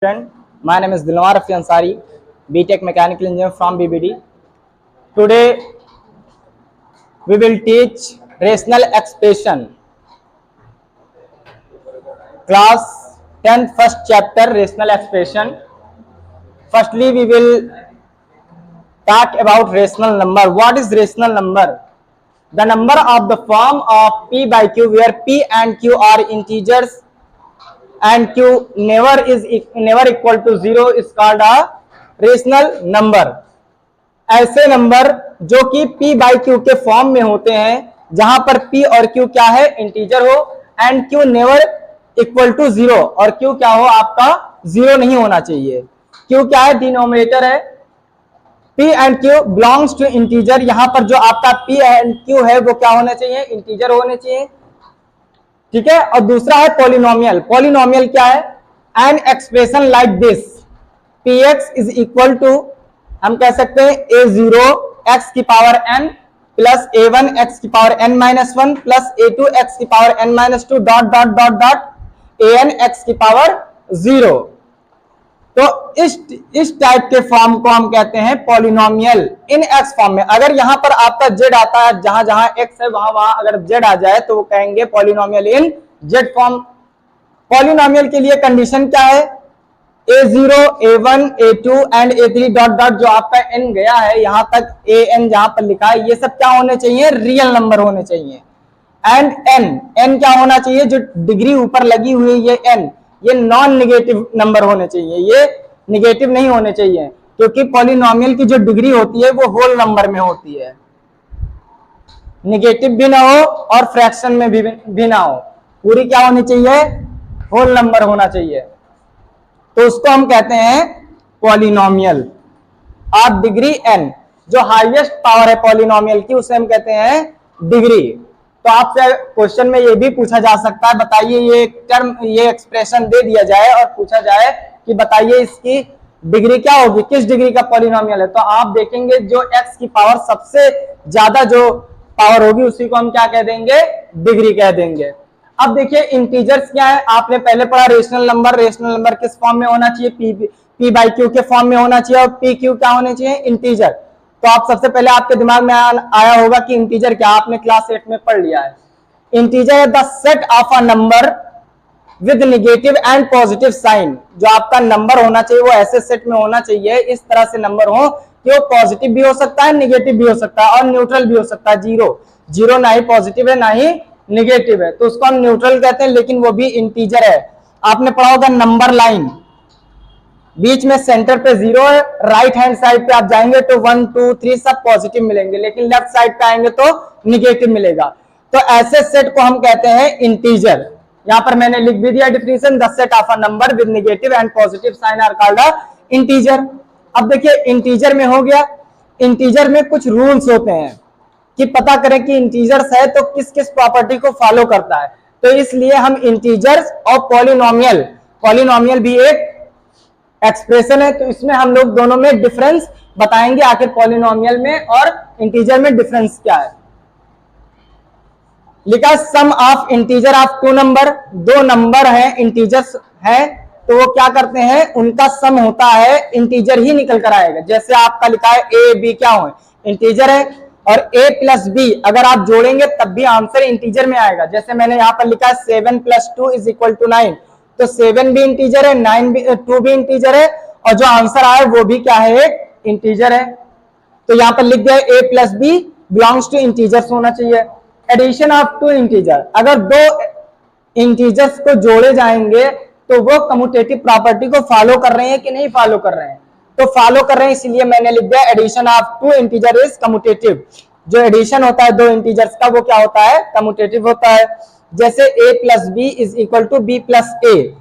Friend, my name is Dilwar Rafi Ansari, BTech Mechanical Engineer from BBD. Today we will teach rational expression. Class 10th first chapter rational expression. Firstly, we will talk about rational number. What is rational number? The number of the form of P by Q where P and Q are integers and Q never equal to 0 is called a rational number. ऐसे number जो कि P by Q के form में होते हैं जहां पर P और Q क्या है इंटीजर हो and Q never equal to 0 और Q क्या हो आपका 0 नहीं होना चाहिए। Q क्या है डिनोमिनेटर है, P and Q belongs to integer, यहां पर जो आपका P एंड Q है वो क्या होना चाहिए इंटीजर होने चाहिए, ठीक है। और दूसरा है पॉलिनोमियल। पॉलिनोमियल क्या है an expression like this px is equal to हम कह सकते हैं a0 x की power n plus a1 x की power n minus 1 plus a2 x की power n minus 2 dot dot dot dot an x की पावर 0। तो इस टाइप के फॉर्म को हम कहते हैं पॉलिनोमियल इन एक्स फॉर्म में। अगर यहां पर आपका जेड आता है, जहां जहां एक्स है वहां वहां अगर जेड आ जाए तो वो कहेंगे पॉलिनोमियल इन जेड फॉर्म। पॉलिनोमियल के लिए कंडीशन क्या है a0 a1 a2 and a3 dot dot जो आपका n गया है यहां तक an जहां पर लिखा है ये सब क्या होने चाहिए रियल नंबर होने चाहिए। एंड n क्या होना चाहिए जो डिग्री ऊपर लगी हुई है n ये नॉन निगेटिव नंबर होने चाहिए, ये निगेटिव नहीं होने चाहिए क्योंकि पॉलिनोमियल की जो डिग्री होती है वो होल नंबर में होती है, निगेटिव भी ना हो और फ्रैक्शन में भी ना हो, पूरी क्या होनी चाहिए होल नंबर होना चाहिए। तो उसको हम कहते हैं पॉलिनोमियल और डिग्री n जो हाईएस्ट पावर है पॉलिनोमियल की उसे हम कहते हैं डिग्री। तो आपसे क्वेश्चन में ये भी पूछा जा सकता है बताइए ये टर्म ये एक्सप्रेशन दे दिया जाए और पूछा जाए कि बताइए इसकी डिग्री क्या होगी, किस डिग्री का पॉलिनोमियल है, तो आप देखेंगे जो x की पावर सबसे ज्यादा जो पावर होगी उसी को हम क्या कह देंगे डिग्री कह देंगे। अब देखिए इंटीजर्स क्या है, आपने पहले पढ़ा रेशनल नंबर किस फॉर्म में होना चाहिए p बाई क्यू के फॉर्म में होना चाहिए और p क्यू क्या होने चाहिए इंटीजर। तो आप सबसे पहले आपके दिमाग में आया होगा कि इंटीजर क्या, आपने क्लास 8 में पढ़ लिया है। इंटीजर है the set of a number with negative and positive sign. जो आपका नंबर होना चाहिए वो ऐसे सेट में होना चाहिए इस तरह से नंबर हो कि वो पॉजिटिव भी हो सकता है नेगेटिव भी हो सकता है और न्यूट्रल भी हो सकता है। जीरो ना ही पॉजिटिव है ना ही नेगेटिव है तो उसको हम न्यूट्रल कहते हैं, लेकिन वो भी इंटीजर है। आपने पढ़ा होगा नंबर लाइन, बीच में सेंटर पे 0 है, राइट हैंड साइड पे आप जाएंगे तो 1 2 3 सब पॉजिटिव मिलेंगे लेकिन लेफ्ट साइड पे आएंगे तो निगेटिव मिलेगा। तो ऐसे सेट को हम कहते हैं इंटीजर। यहां पर मैंने लिख भी दिया definition the set of a number with negative and positive sign are called a integer. अब देखिए इंटीजर में हो गया, इंटीजर में कुछ रूल्स होते हैं कि पता करें कि इंटीजर्स है तो किस किस प्रॉपर्टी को फॉलो करता है। तो इसलिए हम इंटीजर्स और पॉलिनोमियल भी एक एक्सप्रेशन है तो इसमें हम लोग दोनों में डिफरेंस बताएंगे आखिर पॉलिनोमियल में और इंटीजर में डिफरेंस क्या है। लिखा sum of integer of two number, दो नंबर है इंटीजर्स है तो वो क्या करते हैं उनका सम होता है इंटीजर ही निकल कर आएगा। जैसे आपका लिखा है ए बी क्या हो इंटीजर है और a प्लस बी अगर आप जोड़ेंगे तब भी आंसर इंटीजर में आएगा। जैसे मैंने यहां पर लिखा है 7 प्लस 2 इज इक्वल टू 9 तो 7 भी इंटीजर है 2 भी इंटीजर है और जो आंसर आया वो भी क्या है एक इंटीजर है। तो यहां पर लिख दिया a plus B belongs to integers होना चाहिए। एडिशन ऑफ टू इंटीजर, अगर दो इंटीजर्स को जोड़े जाएंगे तो वो कम्यूटेटिव प्रॉपर्टी को फॉलो कर रहे हैं कि नहीं फॉलो कर रहे हैं, तो फॉलो कर रहे हैं इसलिए मैंने लिख दिया addition of two integer is commutative. जो एडिशन होता है दो इंटीजर्स का वो क्या होता है कम्यूटेटिव होता है। जैसे a plus B is equal to B plus A,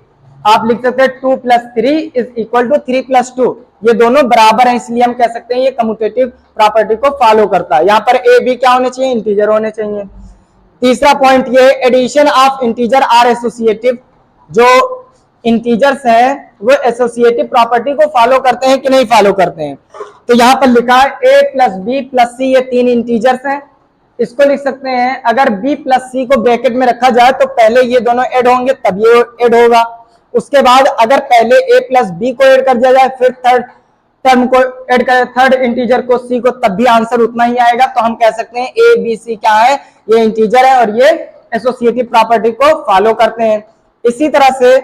आप लिख सकते हैं 2 plus 3 is equal to 3 plus 2, ये दोनों बराबर हैं इसलिए हम कह सकते हैं ये कम्यूटेटिव प्रॉपर्टी को फॉलो करता है। यहाँ पर a b क्या होने चाहिए इंटीजर होने चाहिए। तीसरा पॉइंट ये addition of integer are associative, जो इंटीजर्स हैं वो एसोसिएटिव प्रॉपर्टी को फॉलो करते हैं कि नहीं फॉलो करते हैं। तो यहां पर लिखा है a प्लस बी प्लस सी ये तीन इंटीजर्स हैं, इसको लिख सकते हैं अगर b प्लस सी को ब्रैकेट में रखा जाए तो पहले ये दोनों ऐड होंगे तब ये ऐड होगा, उसके बाद अगर पहले a प्लस बी को ऐड कर दिया जाए, फिर थर्ड टर्म को ऐड करें, थर्ड इंटीजर को c को, तब भी आंसर उतना ही आएगा। तो हम कह सकते हैं a b c क्या है, ये इंटीजर है और ये एसोसिएटिव प्रॉपर्टी को फॉलो करते हैं। इसी तरह से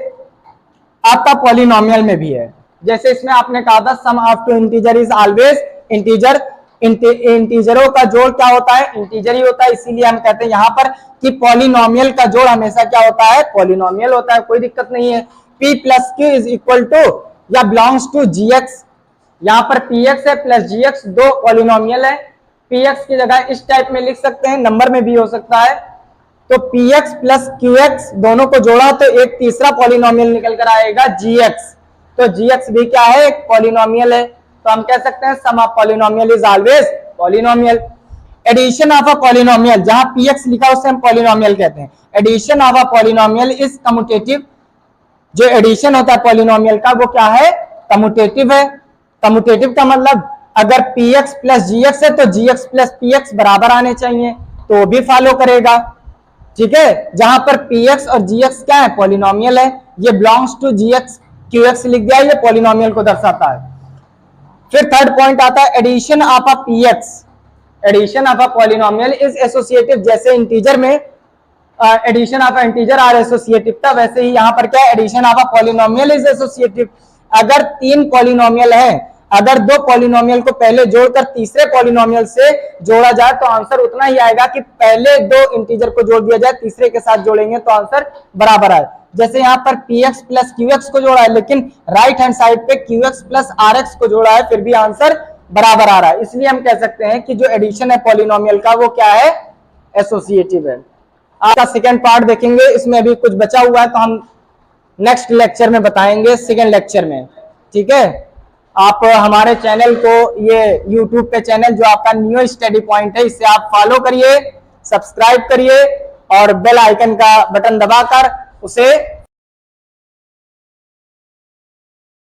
आपका पॉलिनोमियल में भी है, जैसे इसमें आपने कहा था sum of two integer is always integer, इंटीजरों का जोड़ क्या होता है, इंटीजर ही होता है। इसीलिए हम कहते हैं यहाँ पर कि पॉलिनोमियल का जोड़ हमेशा क्या होता है, पॉलिनोमियल होता है, कोई दिक्कत नहीं है। p plus q is equal to या बिलोंग्स टू gx, यहाँ पर px है प्लस gx, दो पॉलिनोमियल है। px की जगह इस टाइप में लिख सकते हैं, नंबर में भी हो सकता है। तो px प्लस qx दोनों को जोड़ा तो एक तीसरा पॉलिनोमियल निकल कर आएगा gx, तो gx भी क्या है, एक पॉलिनोमियल है। तो हम कह सकते हैं sum of polynomial is always polynomial. Addition of a polynomial, जहां px लिखा उसे हम पॉलिनोमियल कहते हैं। Addition of a polynomial is commutative, जो एडिशन होता है पॉलिनोमियल का वो क्या है, कम्यूटेटिव है। कम्यूटेटिव का मतलब अगर px प्लस gx है तो gx प्लस px बराबर आने चाहिए, तो वो भी फॉलो करेगा, ठीक है। जहां पर px और gx क्या है, पॉलिनोमियल है, ये बिलोंग्स टू gx qx लिख दिया, ये पॉलिनोमियल को दर्शाता है। फिर थर्ड पॉइंट आता है addition of a px, addition of a polynomial is associative. जैसे इंटीजर में addition of integer are associative था, वैसे ही यहाँ पर क्या है, addition of a polynomial is associative. अगर तीन पॉलिनोमियल है, अगर दो पॉलिनोमियल को पहले जोड़कर तीसरे पॉलिनोमियल से जोड़ा जाए तो आंसर उतना ही आएगा कि पहले दो इंटीजर को जोड़ दिया जाए, तीसरे के साथ जोड़ेंगे तो आंसर बराबर आए। जैसे यहाँ पर px प्लस qx को जोड़ा है, लेकिन राइट हैंड साइड पे qx प्लस rx को जोड़ा है, फिर भी आंसर बराबर आ रहा है। इसलिए हम कह सकते हैं कि जो एडिशन है पॉलिनोमियल का वो क्या है, एसोसिएटिव है। आपका सेकेंड पार्ट देखेंगे, इसमें अभी कुछ बचा हुआ है तो हम नेक्स्ट लेक्चर में बताएंगे, सेकेंड लेक्चर में, ठीक है। आप हमारे चैनल को, ये यूट्यूब पे चैनल जो आपका न्यू स्टडी पॉइंट है, इसे आप फॉलो करिए, सब्सक्राइब करिए और बेल आइकन का बटन दबाकर उसे